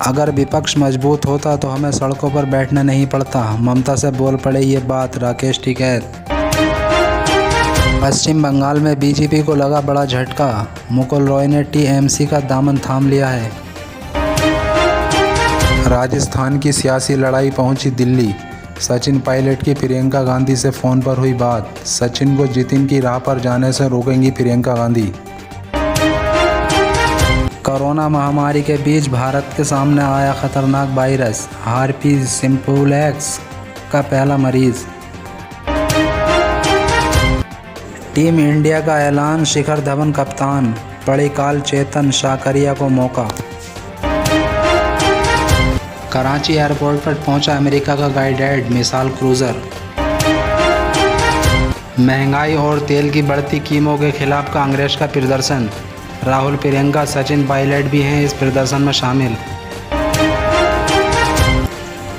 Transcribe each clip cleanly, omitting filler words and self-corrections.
अगर विपक्ष मजबूत होता तो हमें सड़कों पर बैठना नहीं पड़ता, ममता से बोल पड़े ये बात राकेश टिकैत। पश्चिम बंगाल में बीजेपी को लगा बड़ा झटका, मुकुल रॉय ने टीएमसी का दामन थाम लिया है। राजस्थान की सियासी लड़ाई पहुंची दिल्ली, सचिन पायलट की प्रियंका गांधी से फ़ोन पर हुई बात, सचिन को जितिन की राह पर जाने से रोकेंगी प्रियंका गांधी। कोरोना महामारी के बीच भारत के सामने आया खतरनाक वायरस, हर्पीज सिम्प्लेक्स का पहला मरीज। टीम इंडिया का ऐलान, शिखर धवन कप्तान, पड़ीकाल चेतन शाकरिया को मौका। कराची एयरपोर्ट पर पहुंचा अमेरिका का गाइडेड मिसाइल क्रूजर। महंगाई और तेल की बढ़ती कीमतों के खिलाफ कांग्रेस का प्रदर्शन, राहुल प्रियंका सचिन पायलट भी हैं इस प्रदर्शन में शामिल।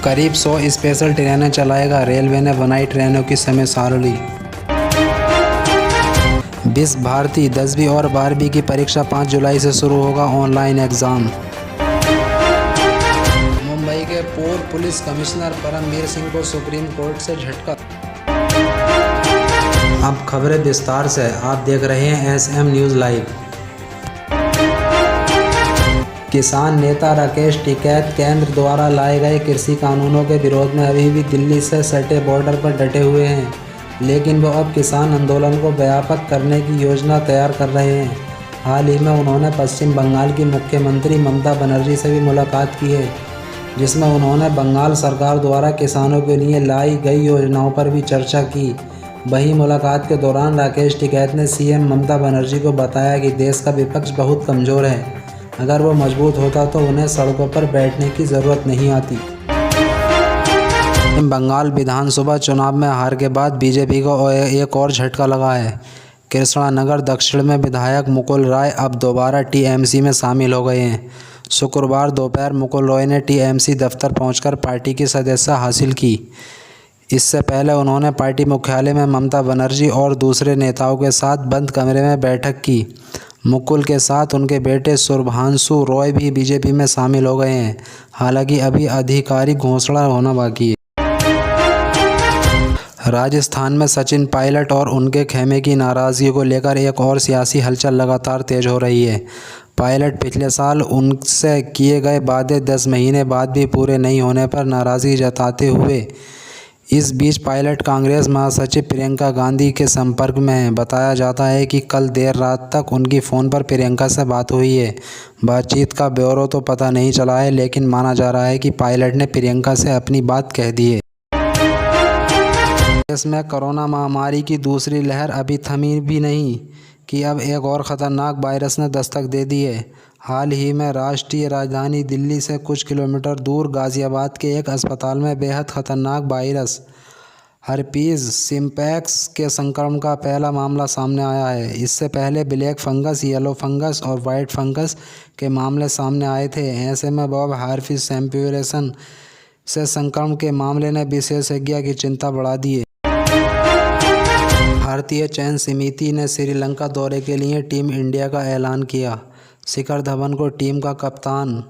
करीब 100 स्पेशल ट्रेनें चलाएगा रेलवे ने बनाई ट्रेनों की समय सारणी। 20 भारतीय 10वीं और 12वीं की परीक्षा 5 जुलाई से शुरू होगा ऑनलाइन एग्ज़ाम। मुंबई के पूर्व पुलिस कमिश्नर परमवीर सिंह को सुप्रीम कोर्ट से झटका। अब खबरें विस्तार से, आप देख रहे हैं SM न्यूज़ लाइव। किसान नेता राकेश टिकैत केंद्र द्वारा लाए गए कृषि कानूनों के विरोध में अभी भी दिल्ली से सटे बॉर्डर पर डटे हुए हैं, लेकिन वो अब किसान आंदोलन को व्यापक करने की योजना तैयार कर रहे हैं। हाल ही में उन्होंने पश्चिम बंगाल की मुख्यमंत्री ममता बनर्जी से भी मुलाकात की है, जिसमें उन्होंने बंगाल सरकार द्वारा किसानों के लिए लाई गई योजनाओं पर भी चर्चा की। वहीं मुलाकात के दौरान राकेश टिकैत ने CM ममता बनर्जी को बताया कि देश का विपक्ष बहुत कमज़ोर है, अगर वो मजबूत होता तो उन्हें सड़कों पर बैठने की ज़रूरत नहीं आती। बंगाल विधानसभा चुनाव में हार के बाद बीजेपी को एक और झटका लगा है। कृष्णानगर दक्षिण में विधायक मुकुल रॉय अब दोबारा TMC में शामिल हो गए हैं। शुक्रवार दोपहर मुकुल रॉय ने TMC दफ्तर पहुंचकर पार्टी की सदस्यता हासिल की। इससे पहले उन्होंने पार्टी मुख्यालय में ममता बनर्जी और दूसरे नेताओं के साथ बंद कमरे में बैठक की। मुकुल के साथ उनके बेटे शुभ्रांशु रॉय भी बीजेपी में शामिल हो गए हैं, हालांकि अभी आधिकारिक घोषणा होना बाकी है। राजस्थान में सचिन पायलट और उनके खेमे की नाराज़गी को लेकर एक और सियासी हलचल लगातार तेज हो रही है। पायलट पिछले साल उनसे किए गए वादे 10 महीने बाद भी पूरे नहीं होने पर नाराज़गी जताते हुए इस बीच पायलट कांग्रेस महासचिव प्रियंका गांधी के संपर्क में हैं। बताया जाता है कि कल देर रात तक उनकी फ़ोन पर प्रियंका से बात हुई है। बातचीत का ब्यौरा तो पता नहीं चला है, लेकिन माना जा रहा है कि पायलट ने प्रियंका से अपनी बात कह दी है। देश में कोरोना महामारी की दूसरी लहर अभी थमी भी नहीं कि अब एक और ख़तरनाक वायरस ने दस्तक दे दी है। हाल ही में राष्ट्रीय राजधानी दिल्ली से कुछ किलोमीटर दूर गाज़ियाबाद के एक अस्पताल में बेहद ख़तरनाक वायरस हर्पीज सिम्प्लेक्स के संक्रमण का पहला मामला सामने आया है। इससे पहले ब्लैक फंगस, येलो फंगस और वाइट फंगस के मामले सामने आए थे। ऐसे में अब हर्पीज सिम्प्लेक्स से संक्रमण के मामले ने विशेषज्ञों की चिंता बढ़ा दी है। भारतीय चयन समिति ने श्रीलंका दौरे के लिए टीम इंडिया का ऐलान किया। शिखर धवन को टीम का कप्तान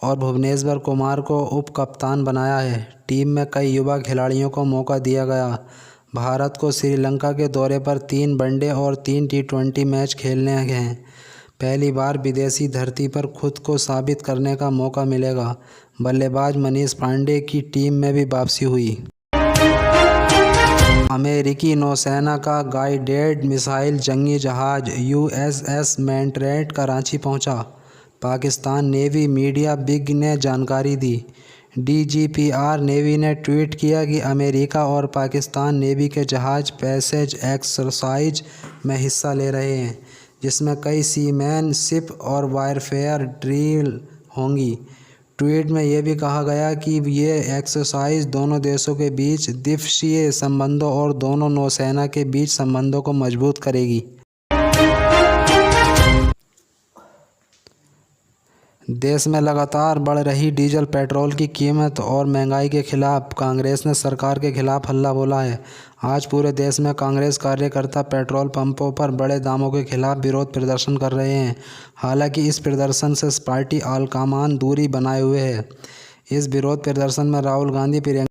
और भुवनेश्वर कुमार को उप कप्तान बनाया है। टीम में कई युवा खिलाड़ियों को मौका दिया गया। भारत को श्रीलंका के दौरे पर 3 वनडे और 3 T20 मैच खेलने हैं। पहली बार विदेशी धरती पर खुद को साबित करने का मौका मिलेगा। बल्लेबाज मनीष पांडे की टीम में भी वापसी हुई। अमेरिकी नौसेना का गाइडेड मिसाइल जंगी जहाज USS मैंट्रेट कराची पहुंचा। पाकिस्तान नेवी मीडिया बिग ने जानकारी दी। DGPR नेवी ने ट्वीट किया कि अमेरिका और पाकिस्तान नेवी के जहाज पैसेज एक्सरसाइज में हिस्सा ले रहे हैं, जिसमें कई सीमैन शिप और वारफेयर ड्रिल होंगी। ट्वीट में यह भी कहा गया कि ये एक्सरसाइज दोनों देशों के बीच द्विपक्षीय संबंधों और दोनों नौसेना के बीच संबंधों को मजबूत करेगी। देश में लगातार बढ़ रही डीजल पेट्रोल की कीमत और महंगाई के खिलाफ कांग्रेस ने सरकार के खिलाफ हल्ला बोला है। आज पूरे देश में कांग्रेस कार्यकर्ता पेट्रोल पंपों पर बड़े दामों के खिलाफ विरोध प्रदर्शन कर रहे हैं। हालांकि इस प्रदर्शन से पार्टी आलकमान दूरी बनाए हुए है। इस विरोध प्रदर्शन में राहुल गांधी, प्रियंका